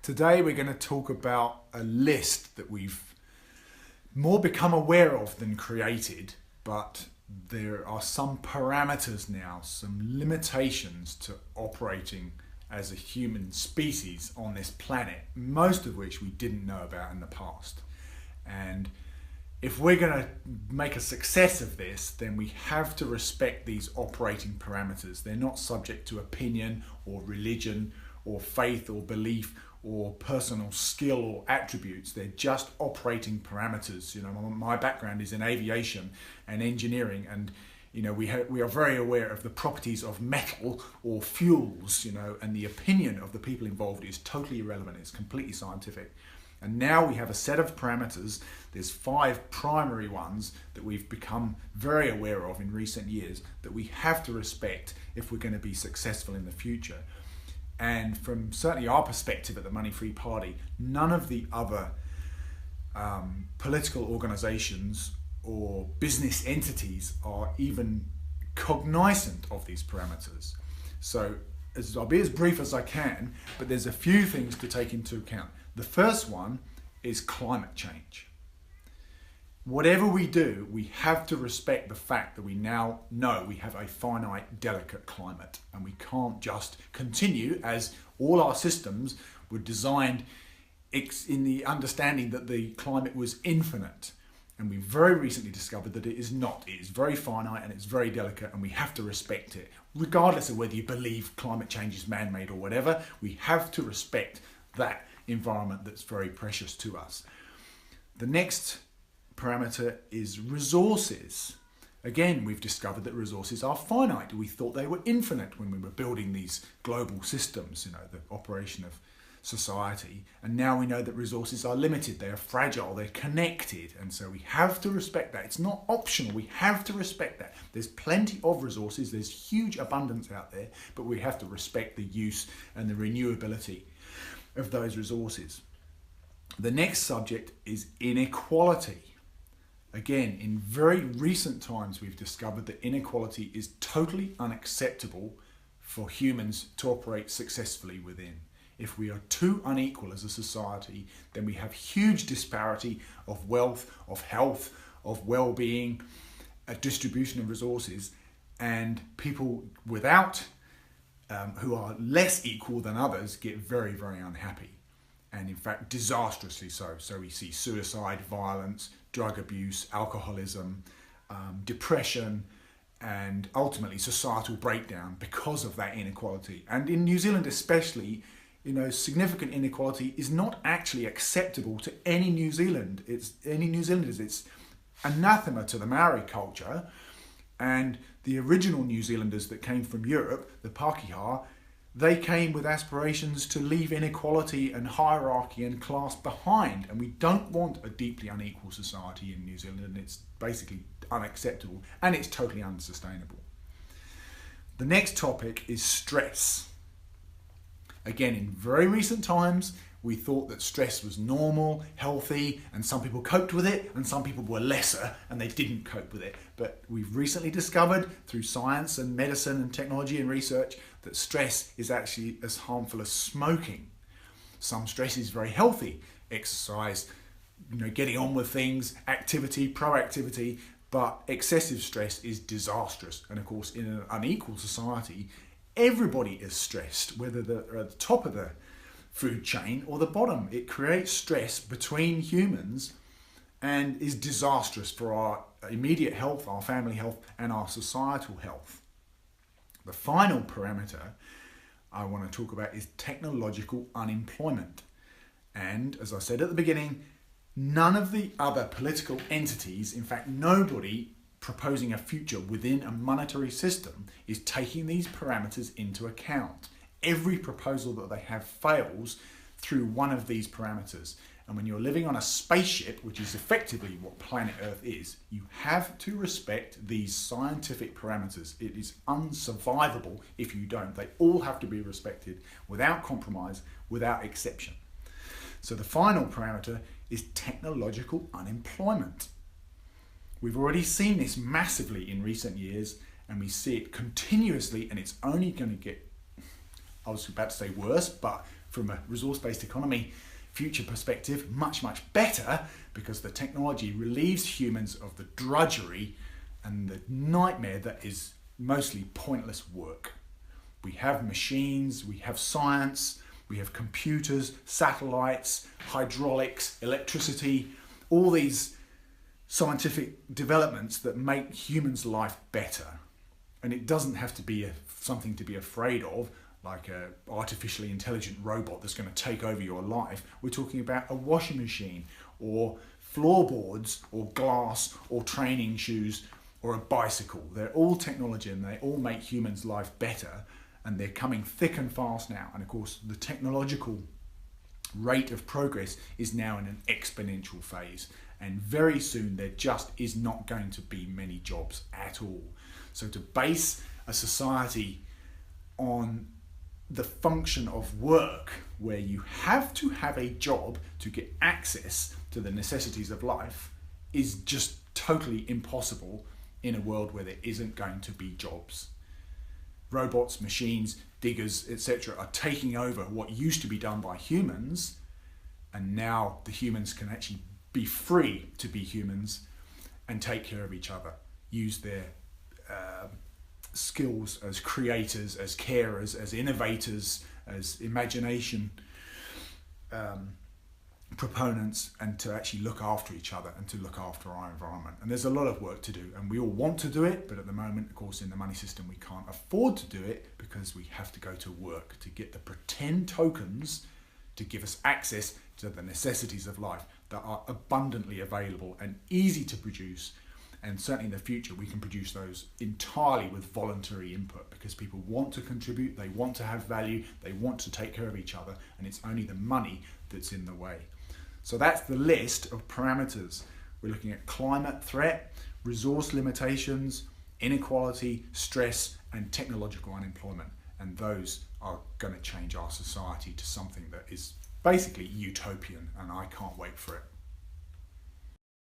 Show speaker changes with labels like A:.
A: Today we're going to talk about a list that we've more become aware of than created, but there are some parameters now, some limitations to operating as a human species on this planet, most of which we didn't know about in the past. And if we're going to make a success of this, then we have to respect these operating parameters. They're not subject to opinion or religion or faith or belief or personal skill or attributes. They're just operating parameters. You know, my background is in aviation and engineering, and we are very aware of the properties of metal or fuels, and the opinion of the people involved is totally irrelevant. It's completely scientific. And now we have a set of parameters. There's 5 primary ones that we've become very aware of in recent years that we have to respect if we're going to be successful in the future. And from certainly our perspective at the Money Free Party, none of the other political organizations or business entities are even cognizant of these parameters. So I'll be as brief as I can, but there's a few things to take into account. The first one is climate change. Whatever we do, we have to respect the fact that we now know we have a finite, delicate climate, and we can't just continue as all our systems were designed in the understanding that the climate was infinite. And we very recently discovered that it is not. It is very finite and it's very delicate, and we have to respect it. Regardless of whether you believe climate change is man-made or whatever, we have to respect that environment that's very precious to us. The next parameter is resources. Again, we've discovered that resources are finite. We thought they were infinite when we were building these global systems, the operation of society. And now we know that resources are limited, they are fragile, they're connected. And so we have to respect that. It's not optional, we have to respect that. There's plenty of resources, there's huge abundance out there, but we have to respect the use and the renewability of those resources. The next subject is inequality. Again, in very recent times, we've discovered that inequality is totally unacceptable for humans to operate successfully within. If we are too unequal as a society, then we have huge disparity of wealth, of health, of well-being, a distribution of resources, and people who are less equal than others get very, very unhappy. And in fact, disastrously so. So we see suicide, violence, drug abuse, alcoholism, depression, and ultimately societal breakdown because of that inequality. And in New Zealand especially, significant inequality is not actually acceptable to any New Zealanders. It's anathema to the Maori culture. And the original New Zealanders that came from Europe, the Pākehā, they came with aspirations to leave inequality and hierarchy and class behind. And we don't want a deeply unequal society in New Zealand, and it's basically unacceptable and it's totally unsustainable. The next topic is stress. Again, in very recent times, we thought that stress was normal, healthy, and some people coped with it, and some people were lesser and they didn't cope with it. But we've recently discovered through science and medicine and technology and research that stress is actually as harmful as smoking. Some stress is very healthy, exercise, getting on with things, activity, proactivity, but excessive stress is disastrous. And of course, in an unequal society, everybody is stressed, whether they're at the top of the food chain or the bottom. It creates stress between humans and is disastrous for our immediate health, our family health, and our societal health. The final parameter I want to talk about is technological unemployment. And as I said at the beginning, none of the other political entities, in fact nobody proposing a future within a monetary system, is taking these parameters into account. Every proposal that they have fails through one of these parameters. And when you're living on a spaceship, which is effectively what planet Earth is, you have to respect these scientific parameters. It is unsurvivable if you don't. They all have to be respected without compromise, without exception. So the final parameter is technological unemployment. We've already seen this massively in recent years, and we see it continuously, and it's only going to get, I was about to say worse, but from a resource-based economy future perspective, much, much better, because the technology relieves humans of the drudgery and the nightmare that is mostly pointless work. We have machines, we have science, we have computers, satellites, hydraulics, electricity, all these scientific developments that make humans' life better. And it doesn't have to be something to be afraid of, like an artificially intelligent robot that's going to take over your life. We're talking about a washing machine, or floorboards, or glass, or training shoes, or a bicycle. They're all technology and they all make humans' life better, and they're coming thick and fast now. And of course, the technological rate of progress is now in an exponential phase, and very soon there just is not going to be many jobs at all. So to base a society on the function of work, where you have to have a job to get access to the necessities of life, is just totally impossible in a world where there isn't going to be jobs. Robots, machines, diggers, etc. are taking over what used to be done by humans, and now the humans can actually be free to be humans and take care of each other, use their skills as creators, as carers, as innovators, as imagination proponents, and to actually look after each other and to look after our environment. And there's a lot of work to do, and we all want to do it, but at the moment, of course, in the money system, we can't afford to do it because we have to go to work to get the pretend tokens to give us access to the necessities of life that are abundantly available and easy to produce. And certainly in the future, we can produce those entirely with voluntary input, because people want to contribute, they want to have value, they want to take care of each other, and it's only the money that's in the way. So that's the list of parameters. We're looking at climate threat, resource limitations, inequality, stress, and technological unemployment. And those are going to change our society to something that is basically utopian, and I can't wait for it.